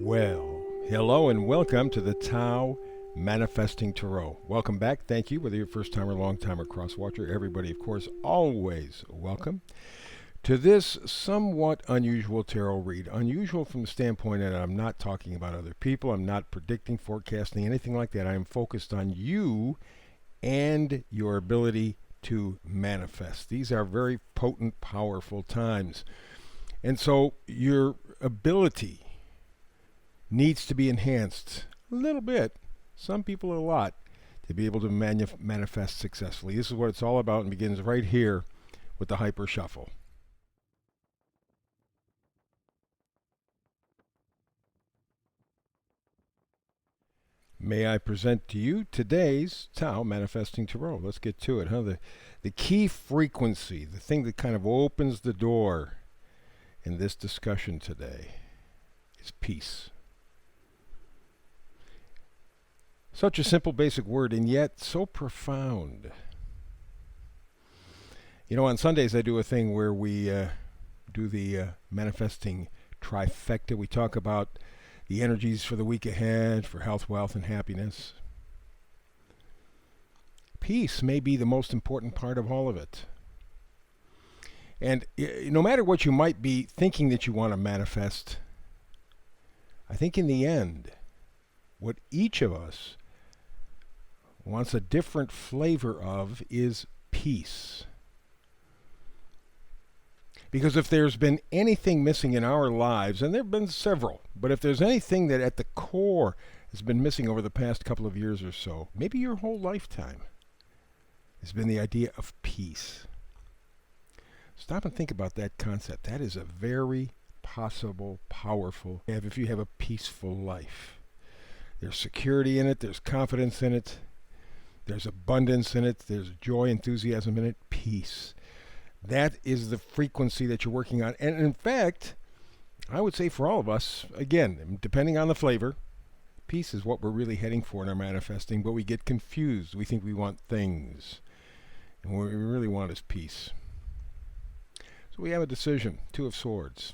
Well, hello and welcome to the Tao Manifesting Tarot. Welcome back. Thank you. Whether you're first time or long time or cross watcher, everybody, of course, always welcome to this somewhat unusual tarot read. Unusual from the standpoint that I'm not talking about other people. I'm not predicting, forecasting, anything like that. I am focused on you and your ability to manifest. These are very potent, powerful times. And so your ability needs to be enhanced a little bit, some people a lot, to be able to manifest successfully. This is what it's all about and begins right here with the Hyper Shuffle. May I present to you today's Tao Manifesting Tarot. Let's get to it. The key frequency, the thing that kind of opens the door in this discussion today is peace. Such a simple, basic word, and yet so profound. You know, on Sundays I do a thing where we do the manifesting trifecta. We talk about the energies for the week ahead, for health, wealth, and happiness. Peace may be the most important part of all of it. And no matter what you might be thinking that you want to manifest, I think in the end, what each of us wants a different flavor of is peace. Because if there's been anything missing in our lives, and there have been several, but if there's anything that at the core has been missing over the past couple of years or so, maybe your whole lifetime, has been the idea of peace. Stop and think about that concept. That is a very possible, powerful, if you have a peaceful life. There's security in it, there's confidence in it, there's abundance in it, there's joy, enthusiasm in it, peace. That is the frequency that you're working on. And in fact, I would say for all of us, again, depending on the flavor, peace is what we're really heading for in our manifesting, but we get confused. We think we want things. And what we really want is peace. So we have a decision, Two of Swords.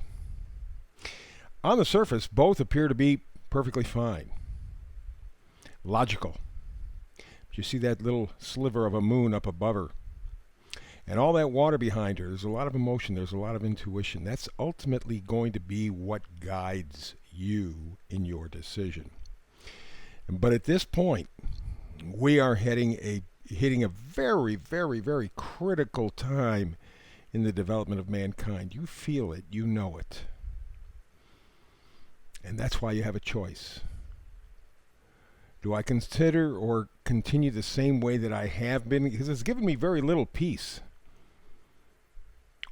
On the surface, both appear to be perfectly fine. Logical. But you see that little sliver of a moon up above her. And all that water behind her, there's a lot of emotion, there's a lot of intuition. That's ultimately going to be what guides you in your decision. But at this point, we are hitting a very, very, very critical time in the development of mankind. You feel it, you know it. And that's why you have a choice. Do I consider or continue the same way that I have been? Because it's given me very little peace.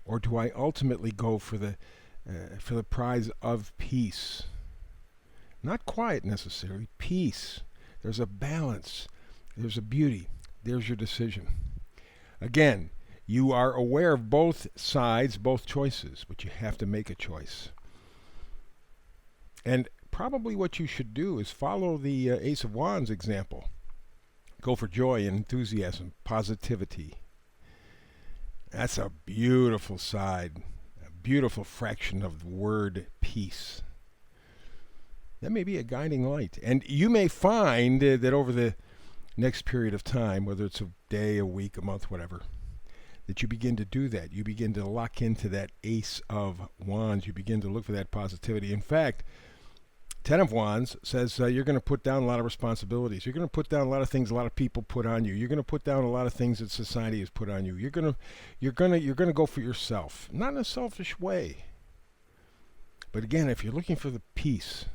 Or do I ultimately go for the prize of peace? Not quiet necessarily, peace. There's a balance. There's a beauty. There's your decision. Again, you are aware of both sides, both choices, but you have to make a choice. And probably what you should do is follow the Ace of Wands example. Go for joy and enthusiasm, positivity. That's a beautiful side, a beautiful fraction of the word peace. That may be a guiding light. And you may find that over the next period of time, whether it's a day, a week, a month, whatever, that you begin to do that. You begin to lock into that Ace of Wands. You begin to look for that positivity. In fact, Ten of Wands says you're going to put down a lot of responsibilities. You're going to put down a lot of things a lot of people put on you. You're going to put down a lot of things that society has put on you. You're going to go for yourself, not in a selfish way. But again, if you're looking for the peace,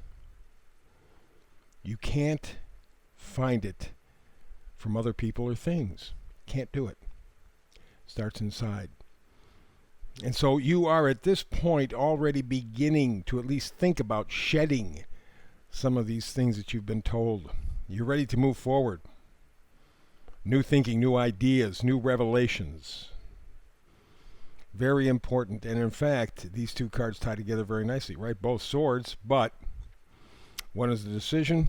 you can't find it from other people or things. Can't do it. Starts inside. And so you are at this point already beginning to at least think about shedding some of these things that you've been told. You're ready to move forward. New thinking, new ideas, new revelations. Very important. And in fact, these two cards tie together very nicely, right? Both swords, but one is the decision,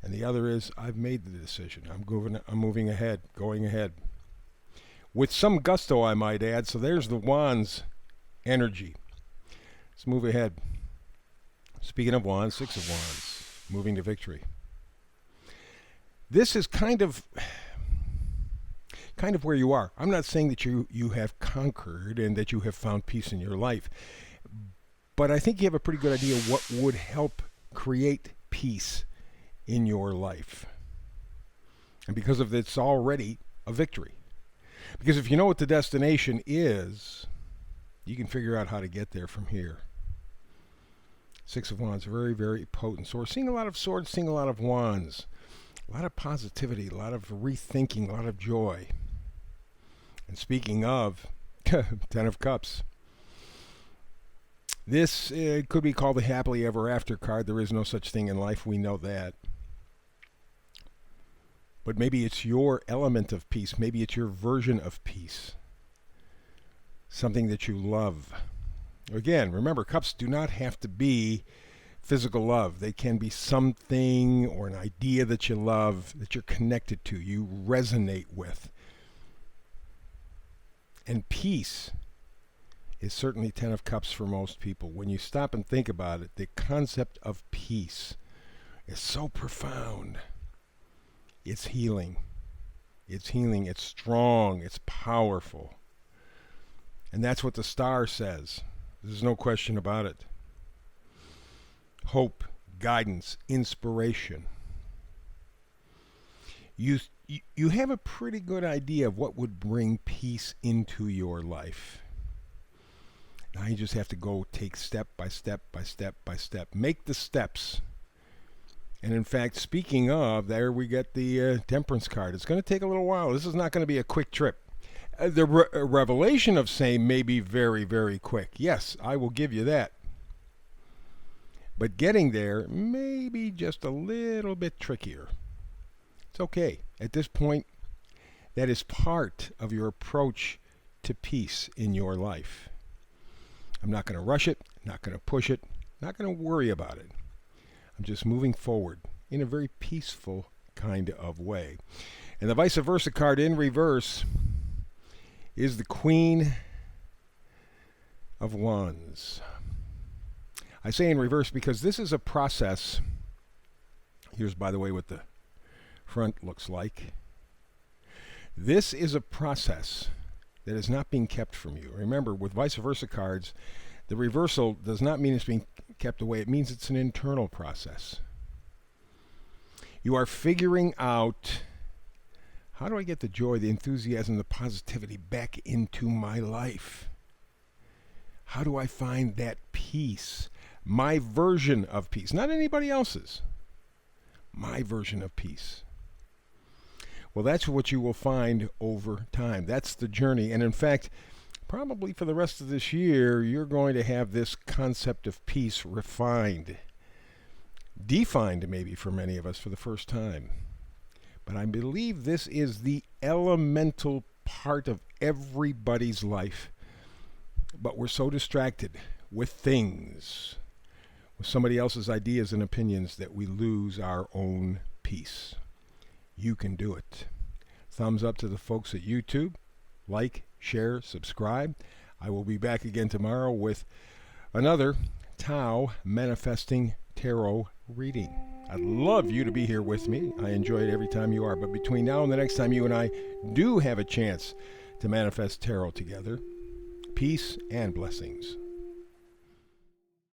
and the other is I've made the decision. I'm moving ahead, going ahead. With some gusto, I might add. So there's the Wands energy. Let's move ahead. Speaking of wands, Six of Wands, moving to victory. This is kind of where you are. I'm not saying that you have conquered and that you have found peace in your life, but I think you have a pretty good idea what would help create peace in your life. And because of it's already a victory. Because if you know what the destination is, you can figure out how to get there from here. Six of Wands, very, very potent. So we're seeing a lot of swords, seeing a lot of wands. A lot of positivity, a lot of rethinking, a lot of joy. And speaking of, Ten of Cups. This could be called the happily ever after card. There is no such thing in life. We know that. But maybe it's your element of peace. Maybe it's your version of peace. Something that you love. Again, remember, cups do not have to be physical love. They can be something or an idea that you love, that you're connected to, you resonate with. And peace is certainly Ten of Cups for most people. When you stop and think about it, the concept of peace is so profound. It's healing. It's healing. It's strong. It's powerful. And that's what the star says. There's no question about it. Hope, guidance, inspiration. You have a pretty good idea of what would bring peace into your life. Now you just have to go take step by step by step by step. Make the steps. And in fact, speaking of, there we get the Temperance card. It's going to take a little while. This is not going to be a quick trip. The revelation of same may be very, very quick. Yes, I will give you that. But getting there may be just a little bit trickier. It's okay. At this point, that is part of your approach to peace in your life. I'm not going to rush it, not going to push it, not going to worry about it. I'm just moving forward in a very peaceful kind of way. And the vice versa card in reverse is the Queen of Wands. I say in reverse because this is a process. Here's, by the way, what the front looks like. This is a process that is not being kept from you. Remember, with vice versa cards, the reversal does not mean it's being kept away. It means it's an internal process. You are figuring out, how do I get the joy, the enthusiasm, the positivity back into my life? How do I find that peace? My version of peace, not anybody else's. My version of peace. Well, that's what you will find over time. That's the journey. And in fact, probably for the rest of this year, you're going to have this concept of peace refined, defined maybe for many of us for the first time. But I believe this is the elemental part of everybody's life. But we're so distracted with things, with somebody else's ideas and opinions, that we lose our own peace. You can do it. Thumbs up to the folks at YouTube. Like, share, subscribe. I will be back again tomorrow with another Tao Manifesting Tarot reading. I'd love you to be here with me. I enjoy it every time you are. But between now and the next time you and I do have a chance to manifest tarot together, peace and blessings.